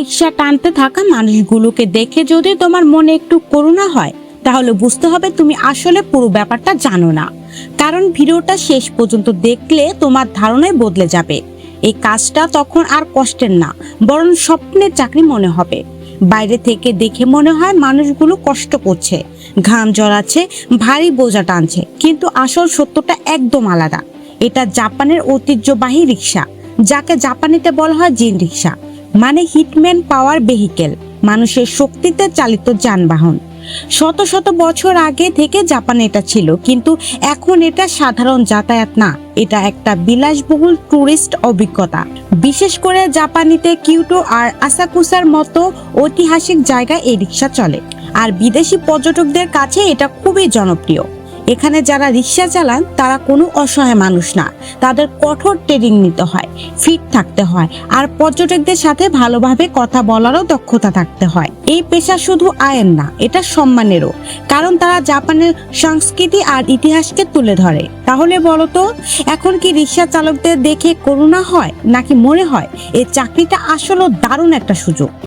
রিক্সা টানতে থাকা মানুষগুলোকে দেখে যদি তোমার মনে একটু করুণা হয়, তাহলে বুঝতে হবে তুমি আসলে পুরো ব্যাপারটা জানো না। কারণ ভিডিওটা শেষ পর্যন্ত দেখলে তোমার ধারণাই বদলে যাবে। এই কাজটা তখন আর কষ্টের না, বরং স্বপ্নের চাকরি মনে হবে। বাইরে থেকে দেখে মনে হয় মানুষগুলো কষ্ট করছে, ঘাম জড়াচ্ছে, ভারী বোঝা টানছে, কিন্তু আসল সত্যটা একদম আলাদা। এটা জাপানের ঐতিহ্যবাহী রিক্সা, যাকে জাপানিতে বলা হয় জিন রিক্সা, মানে হিটম্যান পাওয়ার ভেহিকেল, মানুষের শক্তিতে চালিত যানবাহন। শত শত বছর আগে থেকে জাপানে এটা ছিল, কিন্তু এখন এটা সাধারণ যাতায়াত না, এটা একটা বিলাসবহুল ট্যুরিস্ট অভিজ্ঞতা। বিশেষ করে জাপানিতে কিয়োটো আর আসাকুসার মতো ঐতিহাসিক জায়গায় এই রিক্সা চলে, আর বিদেশি পর্যটকদের কাছে এটা খুবই জনপ্রিয়। এখানে যারা রিক্সা চালান তারা কোনো অসহায় মানুষ না, তাদের কঠোর ট্রেনিং নিতে হয়, ফিট থাকতে হয়, আর পর্যটকদের সাথে ভালোভাবে কথা বলারও দক্ষতা থাকতে হয়। এই পেশা শুধু আয়ের না, এটা সম্মানেরও, কারণ তারা জাপানের সংস্কৃতি আর ইতিহাসকে তুলে ধরে। তাহলে বলো তো, এখন কি রিক্সা চালকদের দেখে করুণা হয়, নাকি মনে হয় এই চাকরিটা আসলে দারুণ একটা সুযোগ?